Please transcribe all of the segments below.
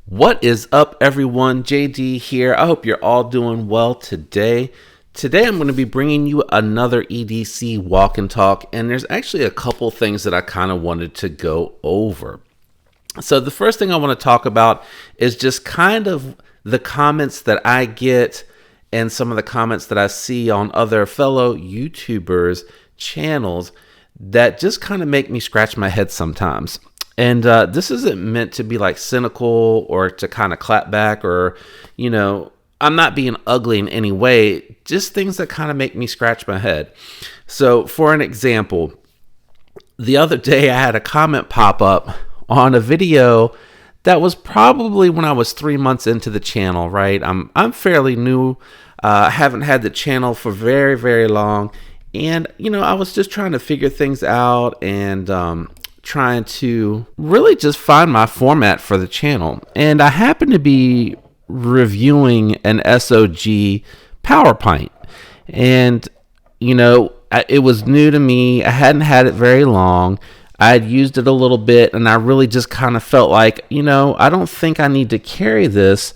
What is up, everyone? JD here. I hope you're all doing well today. Today, I'm going to be bringing you another EDC Walk and Talk, and there's actually a couple things that I kind of wanted to go over. So the first thing I want to talk about is just kind of the comments that I get and some of the comments that I see on other fellow YouTubers' channels that just kind of make me scratch my head sometimes. And this isn't meant to be like cynical or to kind of clap back or, I'm not being ugly in any way, just things that kind of make me scratch my head. So for an example, the other day I had a comment pop up on a video that was probably when I was 3 months into the channel, right? I'm fairly new. I haven't had the channel for very, very long. And, I was just trying to figure things out and trying to really just find my format for the channel. And I happened to be reviewing an SOG PowerPoint. And, it was new to me. I hadn't had it very long. I had used it a little bit, and I really just kind of felt like, I don't think I need to carry this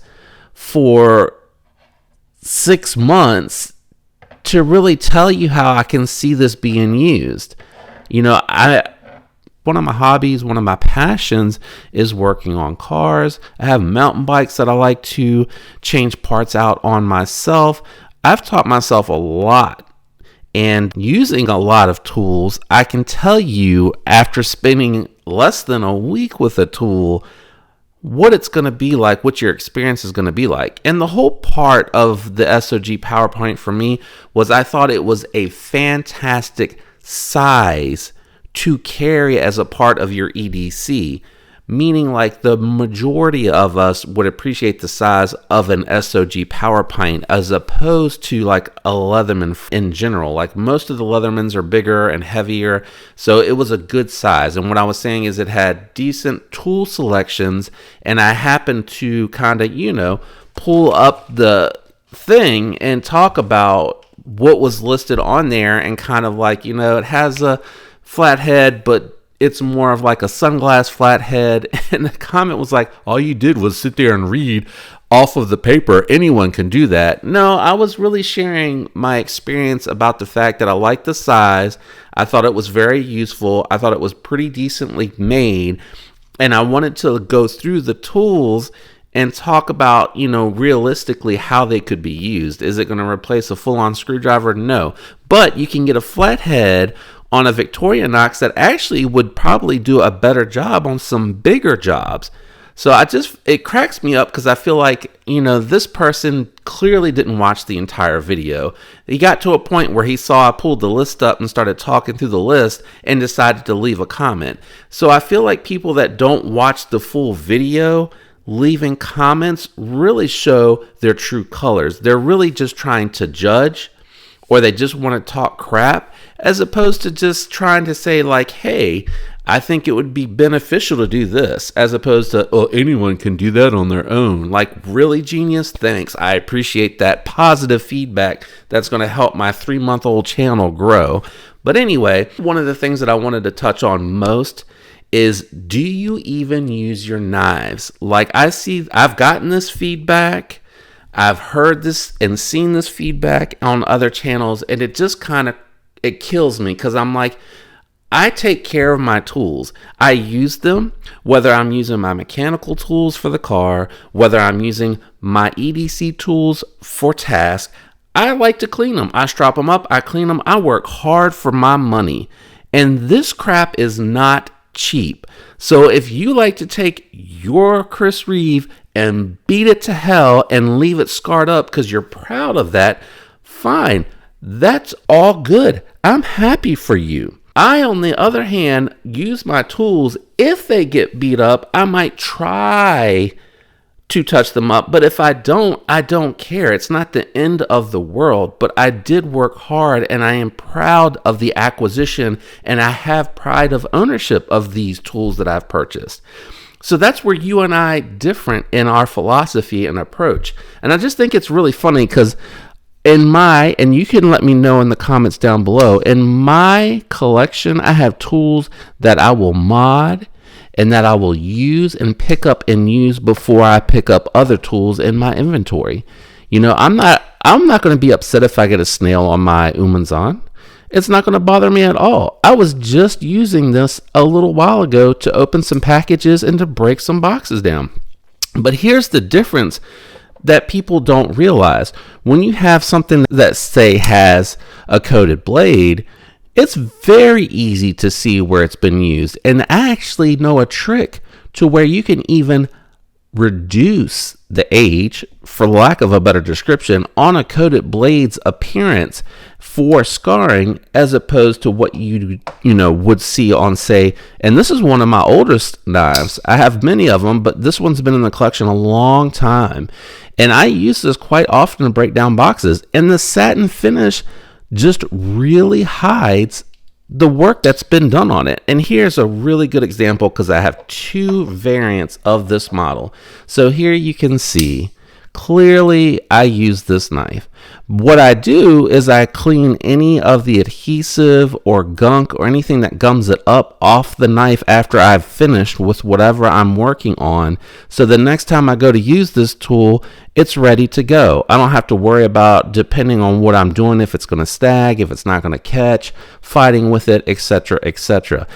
for 6 months to really tell you how I can see this being used. One of my hobbies, one of my passions is working on cars. I have mountain bikes that I like to change parts out on myself. I've taught myself a lot and using a lot of tools. I can tell you after spending less than a week with a tool, what it's going to be like, what your experience is going to be like. And the whole part of the SOG PowerPoint for me was I thought it was a fantastic size to carry as a part of your EDC, meaning like the majority of us would appreciate the size of an SOG PowerPoint as opposed to like a Leatherman in general. Like most of the Leathermans are bigger and heavier, so it was a good size. And what I was saying is it had decent tool selections, and I happened to kind of, pull up the thing and talk about what was listed on there and kind of like, it has a flathead, but it's more of like a sunglass flathead. And the comment was like, all you did was sit there and read off of the paper. Anyone can do that. No, I was really sharing my experience about the fact that I liked the size. I thought it was very useful. I thought it was pretty decently made. And I wanted to go through the tools and talk about, realistically how they could be used. Is it going to replace a full-on screwdriver? No. But you can get a flathead on a Victorinox that actually would probably do a better job on some bigger jobs. So it cracks me up because I feel like, this person clearly didn't watch the entire video. He got to a point where he saw I pulled the list up and started talking through the list and decided to leave a comment. So I feel like people that don't watch the full video leaving comments really show their true colors. They're really just trying to judge, or they just want to talk crap, as opposed to just trying to say like, hey, I think it would be beneficial to do this, as opposed to, oh, anyone can do that on their own. Like, really, genius? Thanks. I appreciate that positive feedback. That's going to help my 3-month-old channel grow. But anyway, one of the things that I wanted to touch on most is, do you even use your knives? Like, I've gotten this feedback. I've heard this and seen this feedback on other channels, and it just it kills me because I'm like, I take care of my tools. I use them, whether I'm using my mechanical tools for the car, whether I'm using my EDC tools for tasks. I like to clean them. I strap them up, I clean them. I work hard for my money. And this crap is not cheap. So if you like to take your Chris Reeve and beat it to hell and leave it scarred up because you're proud of that, fine. That's all good. I'm happy for you. I, on the other hand, use my tools. If they get beat up, I might try to touch them up. But if I don't care. It's not the end of the world. But I did work hard, and I am proud of the acquisition, and I have pride of ownership of these tools that I've purchased. So that's where you and I different in our philosophy and approach. And I just think it's really funny because and you can let me know in the comments down below, in my collection, I have tools that I will mod and that I will use and pick up and use before I pick up other tools in my inventory. I'm not going to be upset if I get a snail on my Umanzan. It's not going to bother me at all. I was just using this a little while ago to open some packages and to break some boxes down. But here's the difference that people don't realize. When you have something that, say, has a coated blade, it's very easy to see where it's been used. And I actually know a trick to where you can even reduce the age, for lack of a better description, on a coated blade's appearance for scarring, as opposed to what you would see on, say, and this is one of my oldest knives. I have many of them, but this one's been in the collection a long time, and I use this quite often to break down boxes, and the satin finish just really hides the work that's been done on it. And here's a really good example, because I have two variants of this model. So here you can see clearly I use this knife. What I do is I clean any of the adhesive or gunk or anything that gums it up off the knife after I've finished with whatever I'm working on. So the next time I go to use this tool, it's ready to go. I don't have to worry about, depending on what I'm doing, if it's going to stag, if it's not going to catch, fighting with it, etc., etc.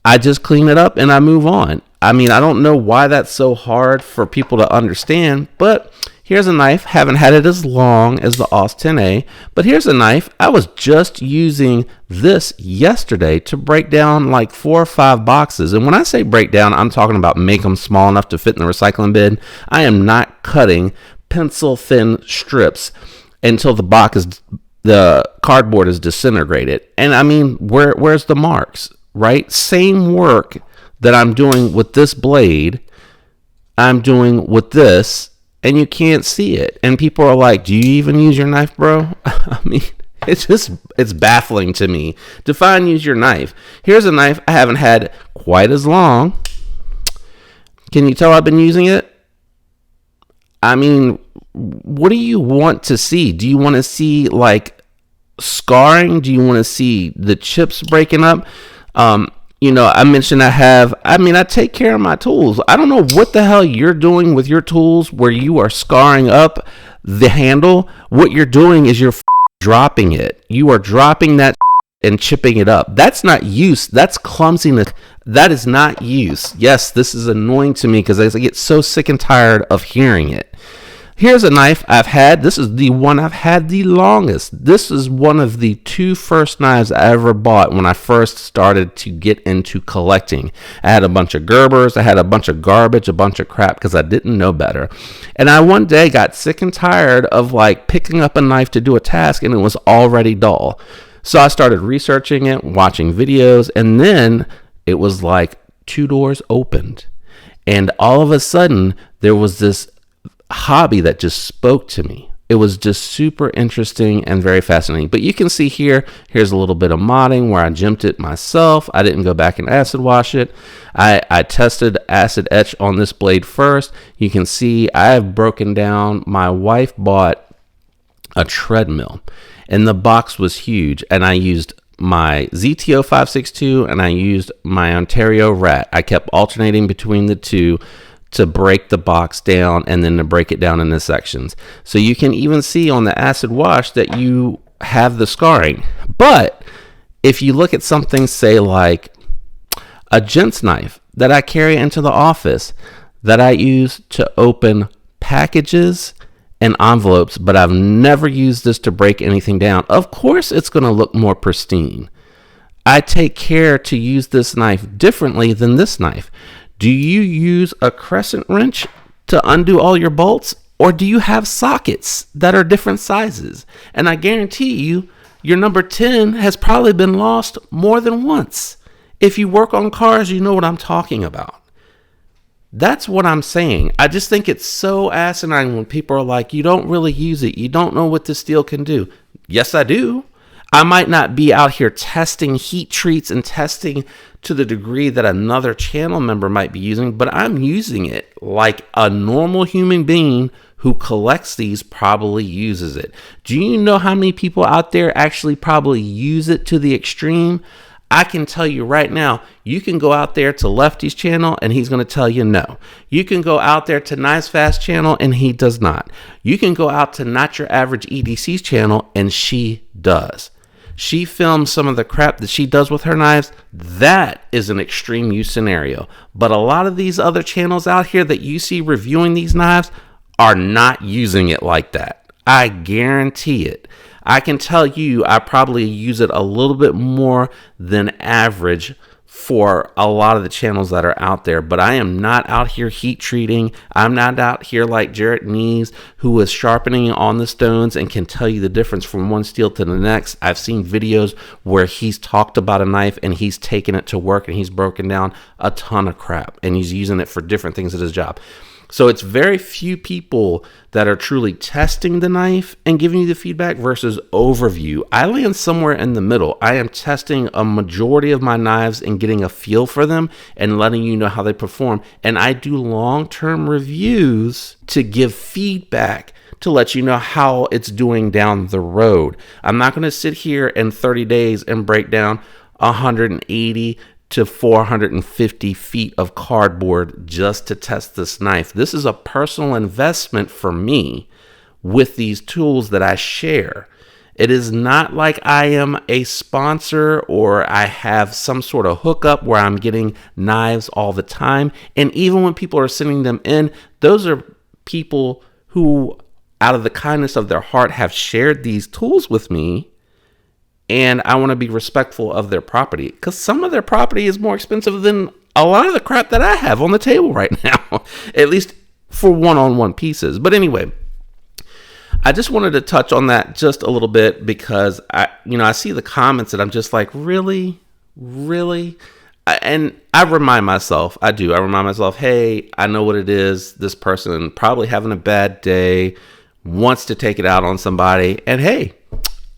I just clean it up and I move on. I don't know why that's so hard for people to understand, but here's a knife. Haven't had it as long as the AUS 10A, but here's a knife. I was just using this yesterday to break down like 4 or 5 boxes. And when I say break down, I'm talking about make them small enough to fit in the recycling bin. I am not cutting pencil thin strips until the cardboard is disintegrated. And where's the marks, right? Same work that I'm doing with this blade, I'm doing with this, and you can't see it. And people are like, do you even use your knife, bro? It's baffling to me. Define use your knife. Here's a knife I haven't had quite as long. Can you tell I've been using it? What do you want to see? Do you want to see like scarring? Do you want to see the chips breaking up? I mentioned I take care of my tools. I don't know what the hell you're doing with your tools where you are scarring up the handle. What you're doing is you're dropping it. You are dropping that and chipping it up. That's not use. That's clumsiness. That is not use. Yes, this is annoying to me because I get so sick and tired of hearing it. Here's a knife I've had. This is the one I've had the longest. This is one of the 2 first knives I ever bought when I first started to get into collecting. I had a bunch of Gerbers. I had a bunch of garbage, a bunch of crap because I didn't know better. And I one day got sick and tired of picking up a knife to do a task, and it was already dull. So I started researching it, watching videos, and then it was like 2 doors opened. And all of a sudden, there was this hobby that just spoke to me. It was just super interesting and very fascinating. But you can see here's a little bit of modding where I gemmed it myself. I didn't go back and acid wash it. I tested acid etch on this blade first. You can see I have broken down. My wife bought a treadmill and the box was huge, and I used my ZTO 562 and I used my Ontario Rat. I kept alternating between the two to break the box down and then to break it down into sections. So you can even see on the acid wash that you have the scarring. But if you look at something, say like a gent's knife that I carry into the office that I use to open packages and envelopes, but I've never used this to break anything down, of course it's going to look more pristine. I take care to use this knife differently than this knife. Do you use a crescent wrench to undo all your bolts, or do you have sockets that are different sizes? And I guarantee you, your number 10 has probably been lost more than once. If you work on cars, you know what I'm talking about. That's what I'm saying. I just think it's so asinine when people are like, you don't really use it. You don't know what this steel can do. Yes, I do. I might not be out here testing heat treats and testing to the degree that another channel member might be using, but I'm using it like a normal human being who collects these probably uses it. Do you know how many people out there actually probably use it to the extreme? I can tell you right now, you can go out there to Lefty's channel and he's going to tell you no. You can go out there to Knives Fast channel and he does not. You can go out to Not Your Average EDC's channel and she does. She films some of the crap that she does with her knives. That is an extreme use scenario. But a lot of these other channels out here that you see reviewing these knives are not using it like that. I guarantee it. I can tell you I probably use it a little bit more than average for a lot of the channels that are out there, but I am not out here heat treating. I'm not out here like Jarrett Neves, who is sharpening on the stones and can tell you the difference from one steel to the next. I've seen videos where he's talked about a knife and he's taken it to work and he's broken down a ton of crap and he's using it for different things at his job. So it's very few people that are truly testing the knife and giving you the feedback versus overview. I land somewhere in the middle. I am testing a majority of my knives and getting a feel for them and letting you know how they perform. And I do long-term reviews to give feedback to let you know how it's doing down the road. I'm not going to sit here in 30 days and break down 180 to 450 feet of cardboard just to test this knife. This is a personal investment for me with these tools that I share. It is not like I am a sponsor or I have some sort of hookup where I'm getting knives all the time. And even when people are sending them in, those are people who, out of the kindness of their heart, have shared these tools with me. And I want to be respectful of their property because some of their property is more expensive than a lot of the crap that I have on the table right now, at least for one-on-one pieces. But anyway, I just wanted to touch on that just a little bit because I see the comments and I'm just like, really? And I remind myself, hey, I know what it is. This person probably having a bad day, wants to take it out on somebody, and hey,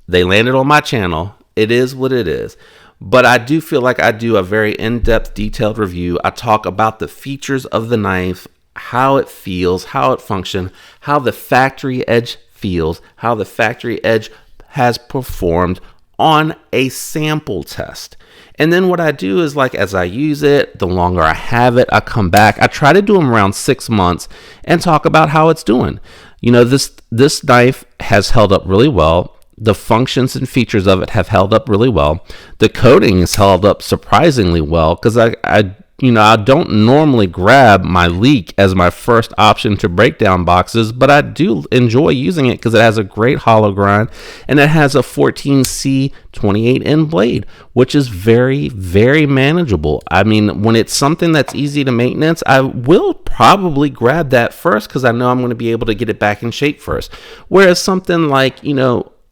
they landed on my channel. It is what it is. But I do feel like I do a very in-depth, detailed review. I talk about the features of the knife, how it feels, how it functions, how the factory edge feels, how the factory edge has performed on a sample test. And then what I do is, like, as I use it, the longer I have it, I come back. I try to do them around 6 months and talk about how it's doing. This knife has held up really well. The functions and features of it have held up really well. The coating has held up surprisingly well because I don't normally grab my Leek as my first option to break down boxes, but I do enjoy using it because it has a great hollow grind and it has a 14C 28N blade, which is very, very manageable. I mean, when it's something that's easy to maintenance, I will probably grab that first because I know I'm going to be able to get it back in shape first. Whereas something like,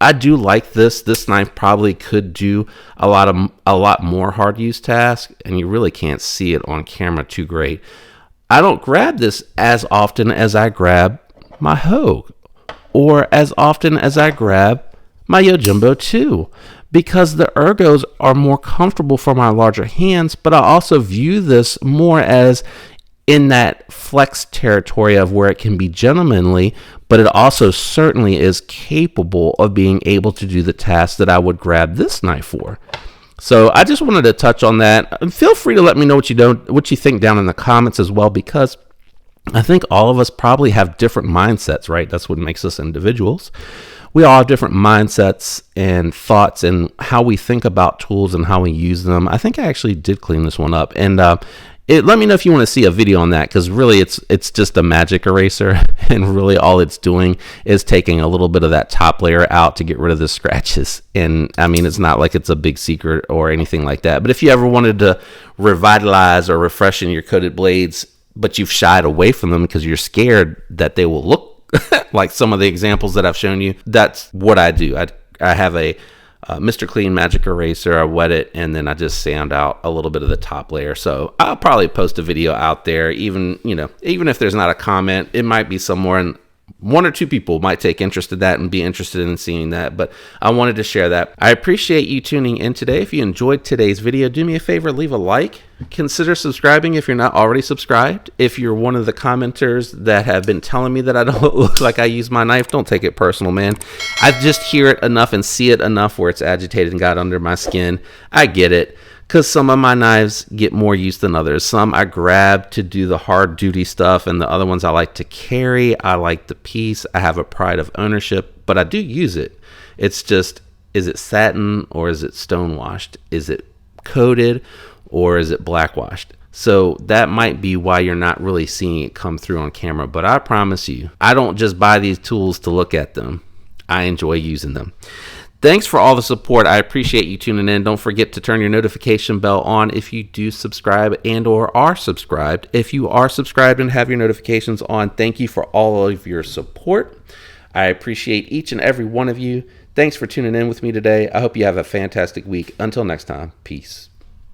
I do like this. This knife probably could do a lot more hard use tasks, and you really can't see it on camera too great. I don't grab this as often as I grab my Hogue, or as often as I grab my Yojimbo 2, because the ergos are more comfortable for my larger hands, but I also view this more as in that flex territory of where it can be gentlemanly, but it also certainly is capable of being able to do the tasks that I would grab this knife for. So I just wanted to touch on that. And feel free to let me know what you think down in the comments as well, because I think all of us probably have different mindsets, right? That's what makes us individuals. We all have different mindsets and thoughts and how we think about tools and how we use them. I think I actually did clean this one up, and let me know if you want to see a video on that, because really it's just a magic eraser, and really all it's doing is taking a little bit of that top layer out to get rid of the scratches. And I mean, it's not like it's a big secret or anything like that, but if you ever wanted to revitalize or refreshen your coated blades, but you've shied away from them because you're scared that they will look like some of the examples that I've shown you, that's what I do. I have a Mr. Clean magic eraser. I wet it and then I just sand out a little bit of the top layer. So I'll probably post a video out there, even if there's not a comment, it might be somewhere, and one or two people might take interest in that and be interested in seeing that. But I wanted to share that. I appreciate you tuning in today. If you enjoyed today's video, do me a favor, leave a like. Consider subscribing if you're not already subscribed. If you're one of the commenters that have been telling me that I don't look like I use my knife, don't take it personal, man. I just hear it enough and see it enough where it's agitated and got under my skin. I get it. because some of my knives get more use than others. Some I grab to do the hard duty stuff, and the other ones I like to carry. I like the piece. I have a pride of ownership, but I do use it. It's just, is it satin or is it stone washed? Is it coated or is it black washed? So that might be why you're not really seeing it come through on camera. But I promise you, I don't just buy these tools to look at them. I enjoy using them. Thanks for all the support. I appreciate you tuning in. Don't forget to turn your notification bell on if you do subscribe and or are subscribed. If you are subscribed and have your notifications on, thank you for all of your support. I appreciate each and every one of you. Thanks for tuning in with me today. I hope you have a fantastic week. Until next time, peace.